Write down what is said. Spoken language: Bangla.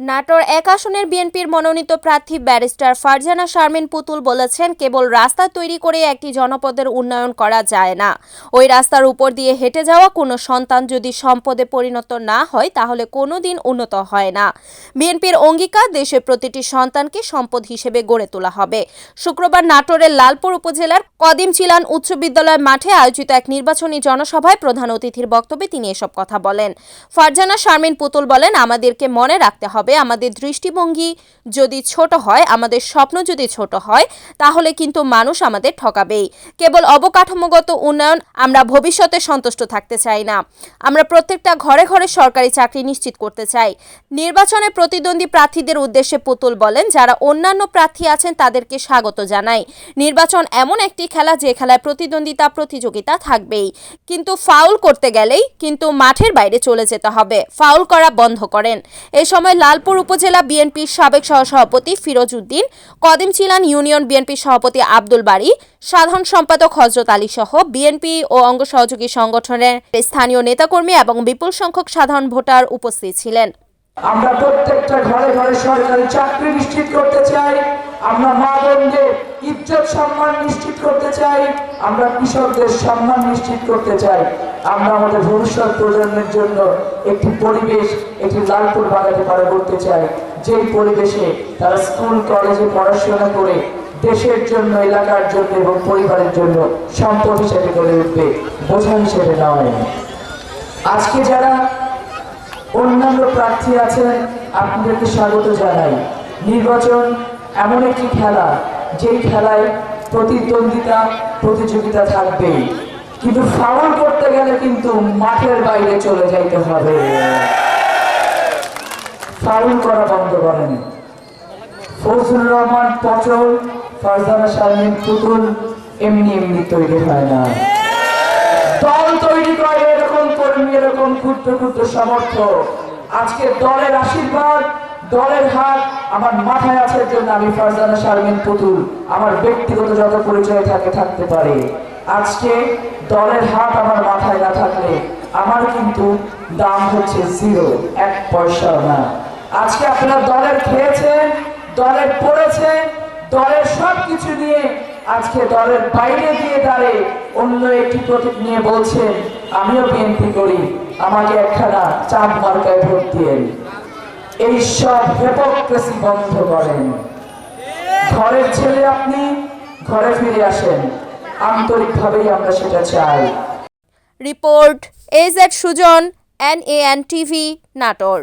নাটোর ১ আসনের বিএনপির মনোনীত প্রার্থী ব্যারিস্টার ফারজানা শারমিন পুতুল বলেছেন, কেবল রাস্তা তৈরি করে একটি জনপদের উন্নয়ন করা যায় না। ওই রাস্তার উপর দিয়ে হেঁটে যাওয়া কোনো সন্তান যদি সম্পদে পরিণত না হয় তাহলে কোনোদিন উন্নত হয় না। বিএনপির অঙ্গীকার, দেশের প্রতিটি সন্তানকে সম্পদ হিসেবে গড়ে তোলা হবে। শুক্রবার নাটোরের লালপুর উপজেলার কদিম চিলান উচ্চ বিদ্যালয় মাঠে আয়োজিত এক নির্বাচনী জনসভায় প্রধান অতিথির বক্তব্যে তিনি এসব কথা বলেন। ফারজানা শারমিন পুতুল বলেন, আমাদেরকে মনে রাখতে হবে, আমাদের দৃষ্টিভঙ্গি যদি ছোট হয়, আমাদের স্বপ্ন যদি ছোট হয়, তাহলে কিন্তু মানুষ আমাদের ঠকাবেই। কেবল অবকাঠামোগত উন্নয়ন আমরা ভবিষ্যতে সন্তুষ্ট থাকতে চাই না। আমরা প্রত্যেকটা ঘরে ঘরে সরকারি চাকরি নিশ্চিত করতে চাই। নির্বাচনে প্রতিদ্বন্দ্বী প্রার্থীদের উদ্দেশ্যে পুতুল বলেন, যারা অন্যান্য প্রার্থী আছেন তাদেরকে স্বাগত জানাই। নির্বাচন এমন একটি খেলা যে খেলায় প্রতিযোগিতা থাকবেই, কিন্তু ফাউল করতে গেলেই কিন্তু মাঠের বাইরে চলে যেতে হবে। ফাউল করা বন্ধ করেন। এ সময় লালপুর উপজেলা বিএনপির সাবেক সহসভাপতি ফিরোজ উদ্দিন, কদিম চিলান ইউনিয়ন বিএনপির সভাপতি আব্দুল বারী, সাধারণ সম্পাদক হযরত আলী সহ বিএনপি ও অঙ্গ সহযোগী সংগঠনের স্থানীয় নেতাকর্মী এবং বিপুল সংখ্যক সাধারণ ভোটার উপস্থিত ছিলেন। আমরা প্রত্যেকটা ঘরে ঘরে সরকারি চাকরি নিশ্চিত করতে চাই। আমরা মা বোনদের ইজ্জত সম্মান নিশ্চিত করতে চাই। আমরা কৃষকদের সম্মান নিশ্চিত করতে চাই। আমরা আমাদের ভবিষ্যৎ প্রজন্মের জন্য একটি পরিবেশ, একটি লালপুর বাগাতে পারে করতে চাই, যেই পরিবেশে তারা স্কুল কলেজে পড়াশোনা করে দেশের জন্য, এলাকার জন্য এবং পরিবারের জন্য সম্পদ হিসেবে গড়ে উঠবে, বোঝা হিসেবে নয়। আজকে যারা অন্যান্য প্রার্থী আছেন আপনাদেরকে স্বাগত জানাই। নির্বাচন এমন একটি খেলা, যেই খেলায় প্রতিযোগিতা থাকবেই, কিন্তু ফাউল করতে গেলে কিন্তু মাঠের বাইরে চলে যাইতে হবে। ফাউল করা বন্ধ করেন। ফজলুর রহমান পটল, ফারজানা শারমিন পুতুল এমনি তৈরি হয় না। দল তৈরি করে এরকম কর্মী, এরকম ক্ষুদ্র ক্ষুদ্র সমর্থক। আজকে দলের আশীর্বাদ, দলের হাত আমার মাথায় আছে জন্য আমি ফারজানা শারমিন পুতুল আমার ব্যক্তিগত যত পরিচয় থাকতে পারে। আজকে দলের হাত আমার মাথায় না থাকলে আমার কিন্তু দাম হচ্ছে 0, 1 পয়সাও না। আজকে আপনারা দলের খেয়েছেন, দলের পড়েছেন, দলের সবকিছু নিয়ে আজকে দলের বাইরে গিয়ে দাঁড়িয়ে অন্য একটি প্রতীক নিয়ে বলছেন আমিও বিএনপি করি, আমাকে একখানা চাঁদ মার্কায় ভোট দিয়েন। এই সব হিপোক্রেসি বন্ধ করেন। ঘরের ছেলে আপনি, ঘরে ফিরে আসেন। আন্তরিকভাবেই আমরা সেটা চাই। Report AZ Sujan, NAN TV, Natore.